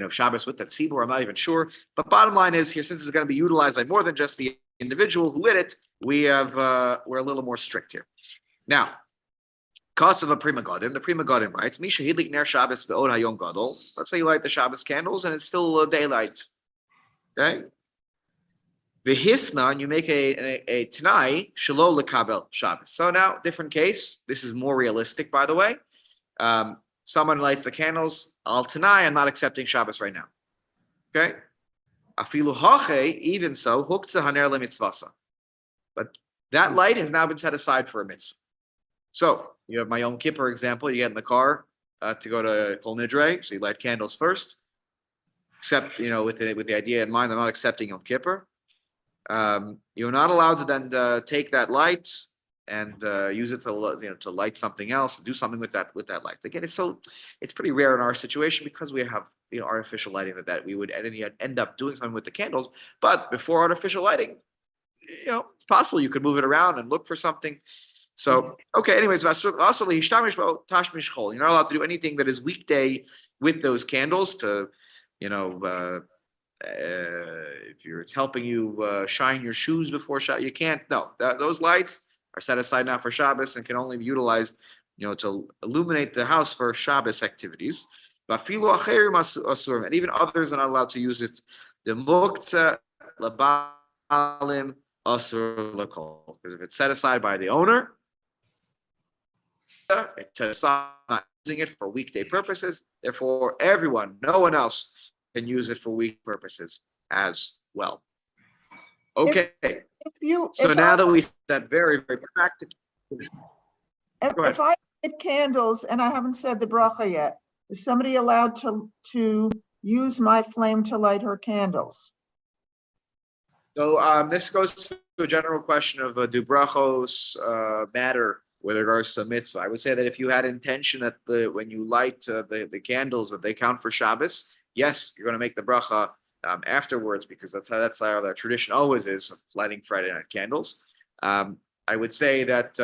Shabbos with that tzibur, I'm not even sure. But bottom line is here, since it's going to be utilized by more than just the individual who lit it, we're a little more strict here. Now, cost of a Prima Godim. The Prima Godim writes, Misha hidlik ner Shabbos be'od hayom gadol. Let's say you light the Shabbos candles and it's still daylight. Okay? V'hisna, and you make a Tanai, Shelo lekabel Shabbos. So now, different case. This is more realistic, by the way. Someone lights the candles. Al Tanai, I'm not accepting Shabbos right now. Okay? Afilu hache, even so, huktzah haner lemitzvasa. But that light has now been set aside for a mitzvah. So, you have my Yom Kippur example. You get in the car to go to Kol Nidre, so you light candles first. Except, with the idea in mind, I'm not accepting Yom Kippur. You're not allowed to then take that light and use it to light something else, do something with that light. Again, it's pretty rare in our situation because we have artificial lighting that we would end up doing something with the candles. But before artificial lighting, it's possible you could move it around and look for something. So, okay, anyways, you're not allowed to do anything that is weekday with those candles to, if it's helping you shine your shoes before Shabbos, you can't. No, those lights are set aside now for Shabbos and can only be utilized, to illuminate the house for Shabbos activities. And even others are not allowed to use it. The muktzah labalim asur lakol, because if it's set aside by the owner, it's set aside, not using it for weekday purposes. Therefore, no one else can use it for week purposes as well. Okay. So now that we've that very, very practical. If I lit candles and I haven't said the bracha yet, is somebody allowed to use my flame to light her candles? So this goes to a general question of do brachos matter with regards to mitzvah? I would say that if you had intention that when you light the candles that they count for Shabbos, yes, you're going to make the bracha afterwards because that's how the tradition always is, lighting Friday night candles. I would say that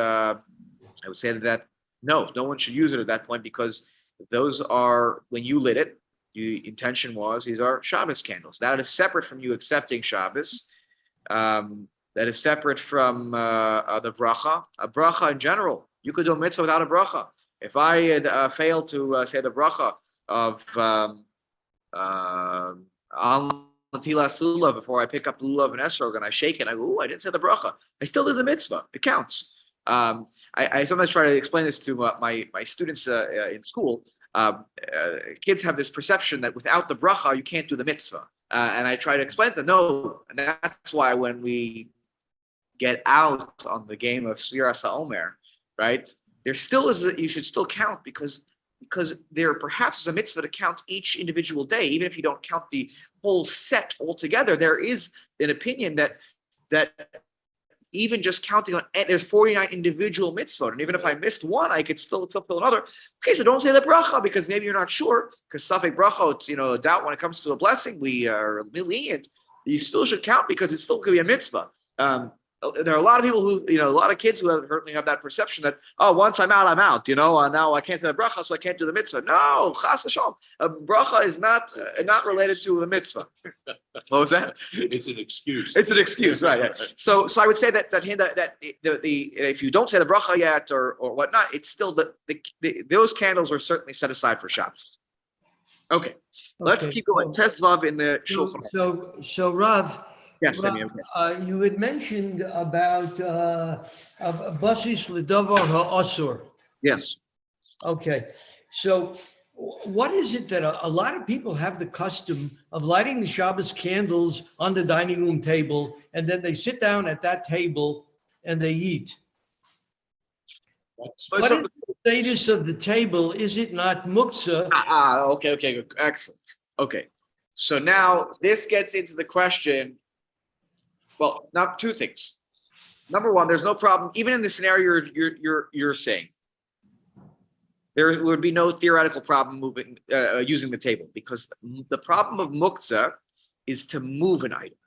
no one should use it at that point because those are, when you lit it, the intention was these are Shabbos candles. That is separate from you accepting Shabbos. That is separate from the bracha. A bracha in general, you could do a mitzvah without a bracha. If I had failed to say the bracha of Natila Lulav, before I pick up the lulav and esrog and I shake it, I go, "Ooh, I didn't say the bracha. I still did the mitzvah. It counts." I sometimes try to explain this to my students in school. Kids have this perception that without the bracha you can't do the mitzvah, and I try to explain to them, no, and that's why when we get out on the game of Sfiras HaOmer, right? There still is you should still count because there perhaps is a mitzvah to count each individual day, even if you don't count the whole set altogether. There is an opinion that even just counting on there's 49 individual mitzvot, and even if I missed one, I could still fulfill another. Okay, so don't say the bracha because maybe you're not sure. Because safek bracha, it's a doubt when it comes to a blessing. We are lenient. You still should count because it still could be a mitzvah. There are a lot of people who, a lot of kids who certainly have that perception that, oh, once I'm out, I'm out. Now I can't say the bracha, so I can't do the mitzvah. No, chas v'shalom. A bracha is not related to the mitzvah. What was that? It's an excuse. It's an excuse, right? Yeah. So I would say that if you don't say the bracha yet or whatnot, it's still those candles are certainly set aside for Shabbos. Okay, let's keep going. Tesvav in the Shulchan. So Rav. Yes, you had mentioned about basis ledavar ha'asur. Yes. Okay, so what is it that a lot of people have the custom of lighting the Shabbos candles on the dining room table, and then they sit down at that table and they eat? What is the status of the table? Is it not muktzah? Okay, good. Excellent. Okay, so now this gets into the question. Well, now two things. Number one, there's no problem, even in the scenario you're saying. There would be no theoretical problem using the table, because the problem of muktzah is to move an item.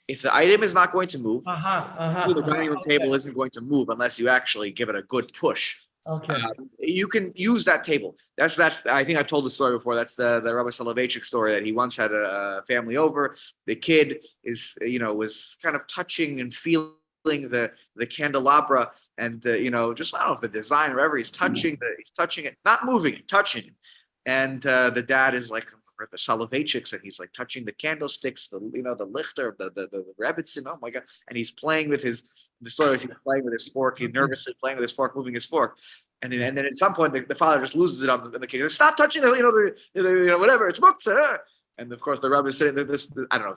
If the item is not going to move, the dining room table isn't going to move unless you actually give it a good push. Okay. You can use that table. That's that. I think I've told the story before. That's the Rabbi Soloveitchik story that he once had a family over. The kid was kind of touching and feeling the candelabra, and just I don't know if the design or whatever. He's touching it, not moving it, touching it. And the dad is like the Soloveitchiks, and he's like touching the candlesticks, the lichter, the Rebbitzin. Oh my God! And he's playing with he's playing with his fork. He's nervously playing with his fork, moving his fork. And then at some point, the father just loses it on the kid. He says, "Stop touching the whatever. It's muktzah." And of course, the Rebbe is saying that I don't know.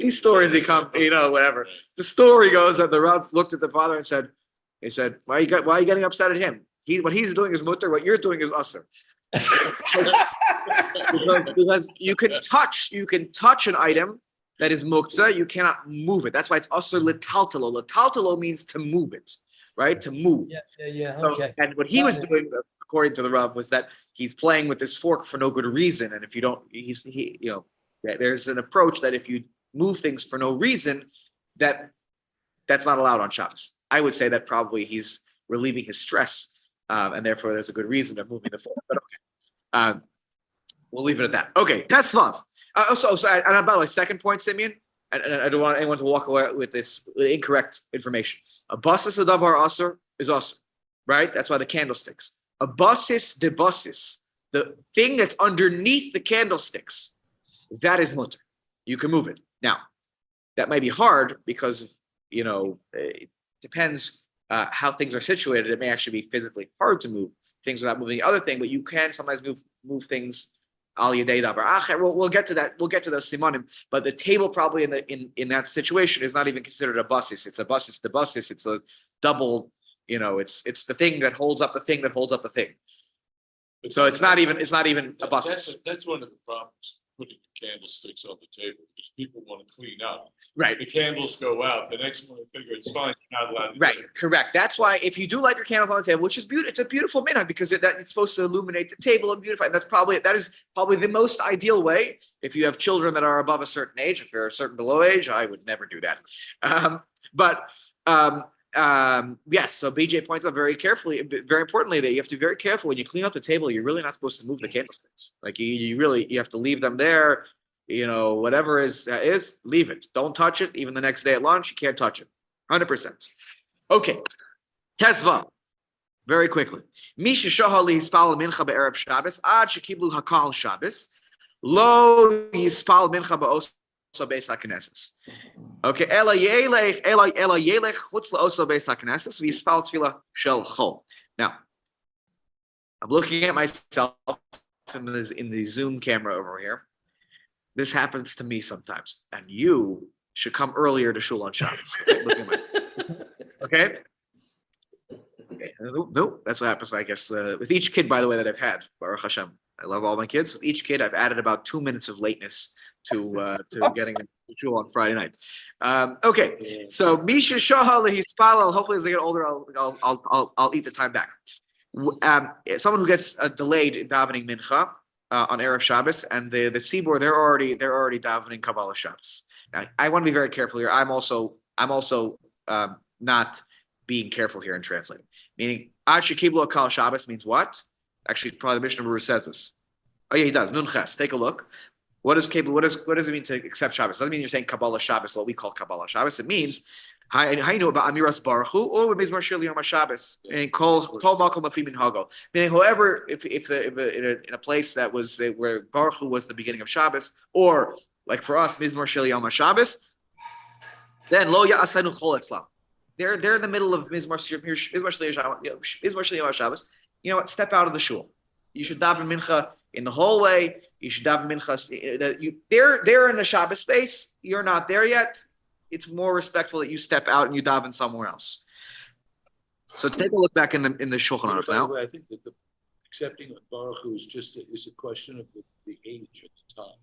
These stories become whatever. The story goes that the Rebbe looked at the father and said, "Why are you getting upset at him? What he's doing is mutter. What you're doing is usser." because you can touch an item that is muktzah, you cannot move it. That's why it's also letaltalo. Letaltalo means to move it, right? To move. Yeah. So, Okay. and what he was doing, according to the Rav, was that he's playing with this fork for no good reason. And if you don't, there's an approach that if you move things for no reason, that's not allowed on Shabbos. I would say that probably he's relieving his stress, and therefore there's a good reason of moving the fork. But okay. We'll leave it at that. Okay, that's love. And by the way, second point, Simeon, and I don't want anyone to walk away with this incorrect information. A basis of davar aser is aser, right? That's why the candlesticks. A basis de basis, the thing that's underneath the candlesticks, that is mutter. You can move it. Now, that might be hard because it depends how things are situated. It may actually be physically hard to move things without moving the other thing, but you can sometimes move things. Al yedei davar acher. We'll get to that. We'll get to those simanim. But the table probably in that situation is not even considered a basis. It's a basis. The basis. It's a double. It's the thing that holds up the thing that holds up the thing. So it's not even a basis. That's one of the problems. Putting the candlesticks on the table because people want to clean up. Right. The candles go out. The next one they figure it's fine. You're not allowed to. Right. Correct. That's why if you do light your candles on the table, which is beautiful, it's a beautiful minhag because it's supposed to illuminate the table and beautify. And that is probably the most ideal way. If you have children that are above a certain age, if you're a certain below age, I would never do that. Yes. So BJ points out very importantly, that you have to be very careful when you clean up the table. You're really not supposed to move the candlesticks. Like you have to leave them there. Whatever is leave it. Don't touch it. Even the next day at lunch, you can't touch it. 100%. Okay. Tesva. Very quickly. Misha shahali hispal mincha be'erev Shabbos ad shekiblu hakal Shabbos Lo yispal mincha ba'oso beis haKnesses. Okay, ela yelech chutz la'oso beis haKnesses v'yispal tefillah shel chol. Now, I'm looking at myself in the Zoom camera over here. This happens to me sometimes, and you should come earlier to shul on Shabbos. Okay? Looking at myself. Okay. Okay. Nope. That's what happens, I guess, with each kid, by the way, that I've had. Baruch Hashem. I love all my kids. With each kid, I've added about 2 minutes of lateness to getting them to shul on Friday night. Okay. So Misha Shahal Hispalal. Hopefully, as they get older, I'll eat the time back. Someone who gets delayed in davening mincha on Erev Shabbos, and the tzibur, they're already davening Kabbalah Shabbos. Now, I want to be very careful here. I'm also not being careful here in translating. Meaning, Ad shekiblu akal Shabbos means what? Actually, probably the Mishnah Berurah says this. Oh yeah, he does. Nun ches. Take a look. What is kiblu? What does it mean to accept Shabbos? It doesn't mean you're saying Kabbalah Shabbos, what we call Kabbalah Shabbos. It means how you know about Amiras Baruch Hu or Mizmor Shir Yom HaShabbos and Kol Makom Afi Min Hago. Meaning, whoever, if in a place that was where Baruch Hu was the beginning of Shabbos, or like for us Mizmor Shir Yom HaShabbos, then Lo Ya'asenu Chol Etzlam. They're in the middle of Mizmor Shir Yom HaShabbos. You know what? Step out of the shul. You should daven mincha in the hallway. You should daven mincha. They're in the Shabbos space. You're not there yet. It's more respectful that you step out and you daven somewhere else. So take a look back in the Shulchan Aruch By the now. way, I think that the accepting of Baruch Hu is a question of the age at the time.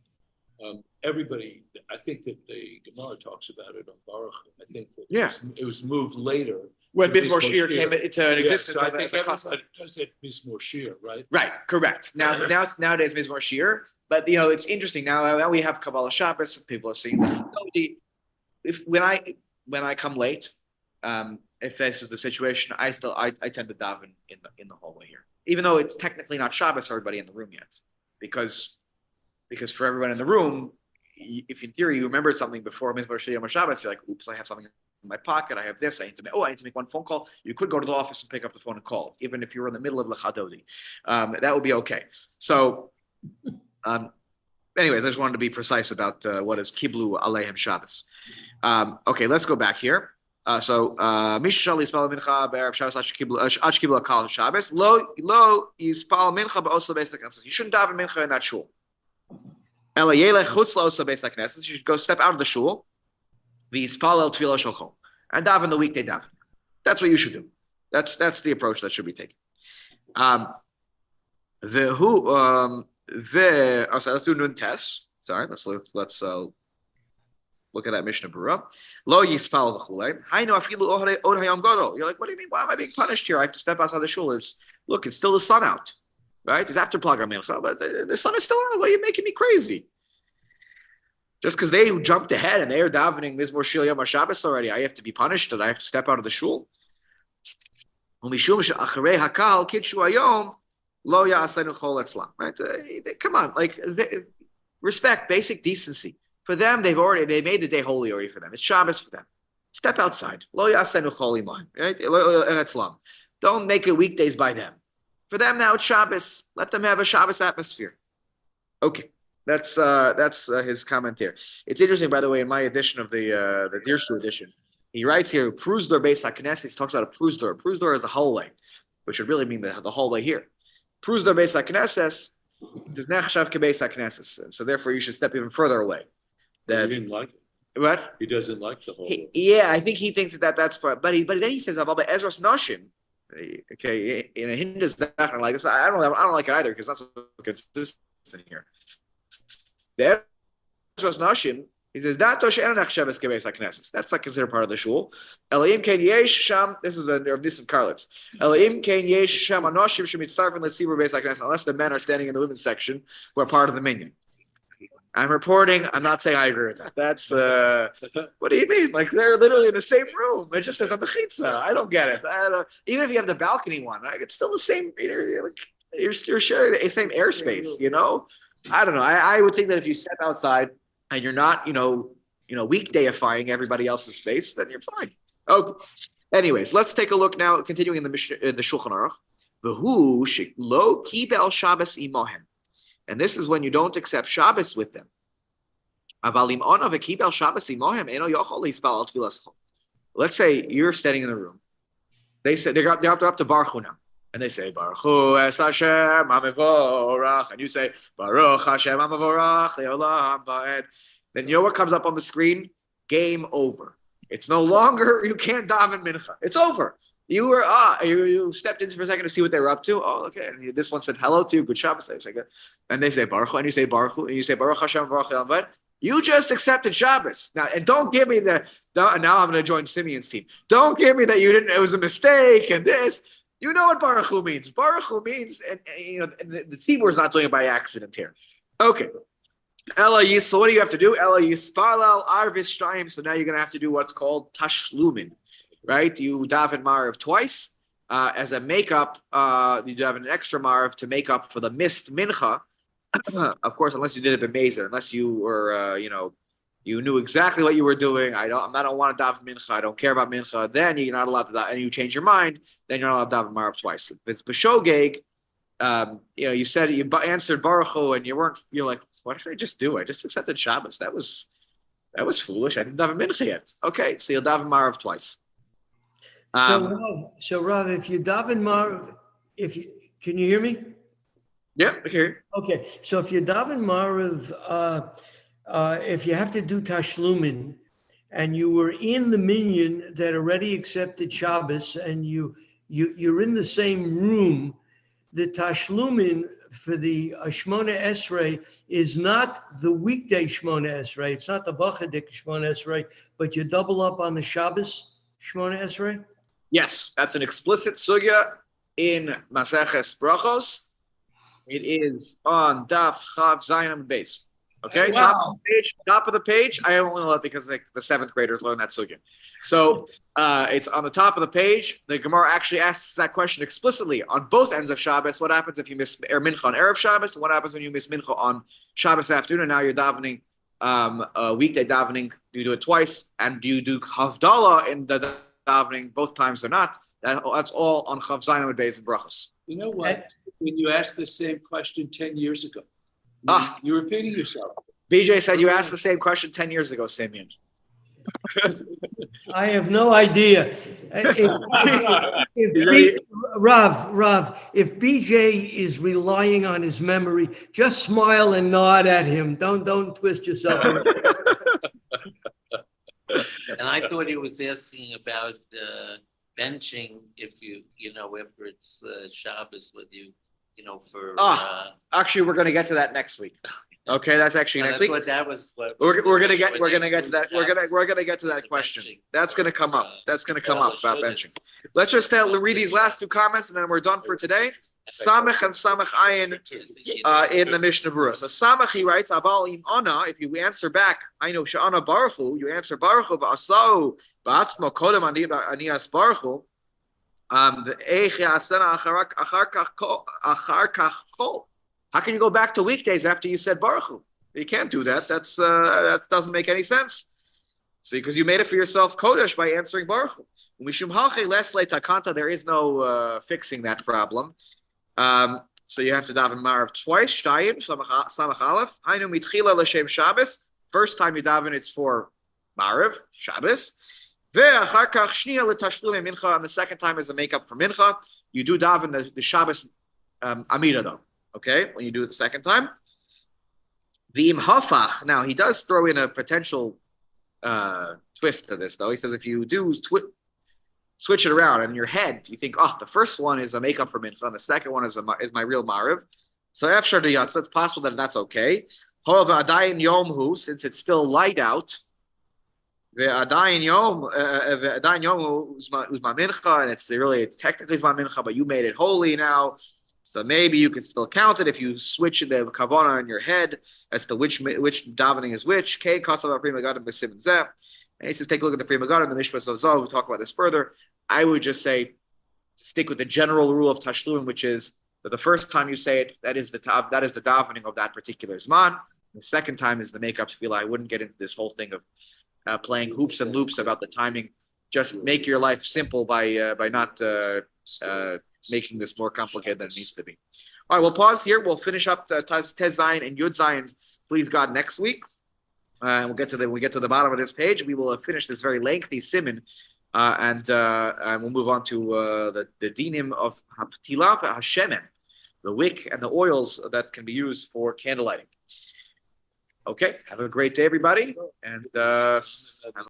Everybody, I think that the Gemara talks about it on Baruch Hu. I think that it was moved later. When Mizmor Shir came into existence So I as think a custom. everybody does that Mizmor Shir, right? Right, correct. Nowadays Mizmor Shir, but it's interesting. Now we have Kabbalah Shabbos. People are seeing the when I come late, if this is the situation, I tend to daven in the hallway here, even though it's technically not Shabbos for everybody in the room yet, because for everyone in the room, if in theory you remembered something before Mizmor Shir Yom HaShabbos, you're like, oops, I have something in my pocket. I have this. I need to make one phone call. You could go to the office and pick up the phone and call, even if you're in the middle of L'chadodi. That would be okay. So, anyways, I just wanted to be precise about what is Kiblu Alehem Shabbos. Okay, let's go back here. So, Mishal Yispal Mincha Be'erev Shabbos Ach Kiblu Akal Shabbos Lo Yispal Mincha Be'osel Beis HaKnesses. You shouldn't daven Mincha in that shul. Ela Yelech Chutz LaOsel Beis HaKnesses. You should go step out of the shul. V'yispal El Tefillah Shel Chol and daven the weekday daven. That's what you should do. That's the approach that should be taken. Let's do Nun Tes. Sorry, let's look at that Mishnah Berurah. Lo Yispal V'chulei. Hainu Afilu Od Hayom Gadol. You're like, what do you mean? Why am I being punished here? I have to step outside the shul. Look, it's still the sun out, right? It's after Plaga Mincha, but the sun is still out. What are you making me crazy? Just because they jumped ahead and they are davening Mizmor Shir Yom HaShabbos already, I have to be punished that I have to step out of the shul. Right? Come on, respect, basic decency. For them, they made the day holy already for them. It's Shabbos for them. Step outside. Right? Don't make it weekdays by them. For them now it's Shabbos. Let them have a Shabbos atmosphere. Okay. That's his comment here. It's interesting, by the way, in my edition of the Dirshu edition, he writes here, Prusdor Beis HaKnesses. He talks about a Prusdor. Prusdor is a hallway, which should really mean the hallway here. Prusdor Beis HaKnesses does nechshav kebeis HaKnesses. So therefore, you should step even further away. He didn't like it. What? He doesn't like the whole. Yeah, I think he thinks that's part. But then he says, "About Ezras Nashim." Okay, in a Hindu not like this. I don't like it either because that's what's consistent here. The Ezras Nashim, he says that that's not considered part of the shul. Elayim Ken Yesh Sham. This is a Nissim Karlitz. Elayim Ken Yesh Sham Anoshim should be starving. Let's see where Beis HaKnesses, unless the men are standing in the women's section who are part of the minyan. I'm reporting. I'm not saying I agree with that. That's what do you mean? Like they're literally in the same room. It just says a mechitza. I don't get it. Even if you have the balcony one, it's still the same. You're sharing the same airspace. I don't know. I would think that if you step outside and you're not, weekdayifying everybody else's space, then you're fine. Okay. Anyways, let's take a look now. Continuing in the Shulchan Aruch. V'hu lo kibel Shabbos imohem. And this is when you don't accept Shabbos with them. Let's say you're standing in the room. They say they're up to Baruch Hu now. And they say, Baruch Hu es Hashem HaMevorach. And you say, Baruch Hashem HaMevorach Le'olam Va'ed. Then you know what comes up on the screen? Game over. It's no longer, you can't daven mincha. It's over. You were, you stepped in for a second to see what they were up to. Oh, okay. And this one said hello to you, good Shabbos. And they say Baruch Hu, and you say Baruch Hu, and you say Baruch Hashem Baruch Le'olam Va'ed. You just accepted Shabbos. Now, and don't give me now I'm going to join Simeon's team. Don't give me that you didn't, it was a mistake and this. You know what Baruch Hu means. Baruch Hu means, and you know, the tzibur is not doing it by accident here. Okay. So what do you have to do? So now you're going to have to do what's called tashlumin, right? You daven Marav twice. As a makeup, you daven an extra Marav to make up for the missed mincha. Of course, unless you did it b'mezer, unless you were, you knew exactly what you were doing. I don't want to daven mincha. I don't care about mincha. Then you're not allowed to daven, and you change your mind. Then you're not allowed to daven Marav twice. If it's b'shogeg, you said you answered Baruch Hu, and you're like, what did I just do? I just accepted Shabbos. That was foolish. I didn't daven mincha yet. Okay, so you'll daven Marav twice. So Rav, if you daven Marav, can you hear me? Yeah, I hear you. Okay, so if you daven Marav, if you have to do tashlumin, and you were in the minyan that already accepted Shabbos, and you're in the same room, the tashlumin for the Shmona Esrei is not the weekday Shmona Esrei. It's not the Bachadik Shmona Esrei, but you double up on the Shabbos Shmona Esrei? Yes, that's an explicit sugya in Maseches Brachos. It is on Daf Chav Zayin base. Okay, wow. Top of the page. I only know that because the seventh graders learn that sugya. So it's on the top of the page. The Gemara actually asks that question explicitly on both ends of Shabbos. What happens if you miss mincha on Erev Shabbos? And what happens when you miss mincha on Shabbos afternoon? And now you're davening weekday davening. Do you do it twice? And do you do Havdalah in the davening both times or not? That's all on Chav Zayin Beis and Brachos. You know what? When you asked the same question 10 years ago, you're repeating yourself. BJ said you asked the same question 10 years ago, Simeon. I have no idea. Rav, if BJ is relying on his memory, just smile and nod at him. Don't twist yourself. And I thought he was asking about benching if after it's Shabbos with you, for. Actually, we're going to get to that next week. Okay, that's actually next week. That was what we're gonna get to that. We're gonna get to that question. That's gonna come up. That's gonna come up about benching. Let's just read these last two comments and then we're done for today. Samach and Samach Ayin in the Mishnah Berurah. So Samach, he writes, Aval im Ana, if you answer back, I know Sha'ana Baruch Hu, you answer Baruch Hu ba'asau ba'atzmo kodem anias Baruch Hu. The eich yasena achar kach chol. How can you go back to weekdays after you said Baruch Hu? You can't do that. That doesn't make any sense. See, because you made it for yourself Kodesh by answering Baruch Hu. There is no fixing that problem. So you have to daven Marav twice. Shtayim, Samach Aleph. Hainu mitchila l'shem Shabbos. First time you daven, it's for Marav, Shabbos. Ve'achar kach shniya l'tashlumei mincha. And the second time is a makeup for mincha. You do daven the Shabbos Amida though. Okay, when you do it the second time. V'im hafach. Now, he does throw in a potential twist to this, though. He says if you do switch it around in your head, you think, the first one is a makeup for mincha, and the second one is my real mariv. So efshar diyatz, it's possible that that's okay. However, adayin yomhu, since it's still light out, adayin yomhu uzma mincha, and it's technically zman mincha, but you made it holy now. So maybe you can still count it if you switch the kavanah in your head as to which davening is which. And he says, take a look at the Pri Megadim and the Mishpat Zov. We'll talk about this further. I would just say, stick with the general rule of Tashlum, which is that the first time you say it, that is the davening of that particular Zman. The second time is the makeup tefillah. I wouldn't get into this whole thing of playing hoops and loops about the timing. Just make your life simple by not making this more complicated than it needs to be. All right, we'll pause here. We'll finish up Tez Zion and Yud Zion, please God, next week. And we'll get to the bottom of this page. We will finish this very lengthy siman, and we'll move on to the dinim of Haptilah Hashemen, the wick and the oils that can be used for candle lighting. Okay, have a great day, everybody, and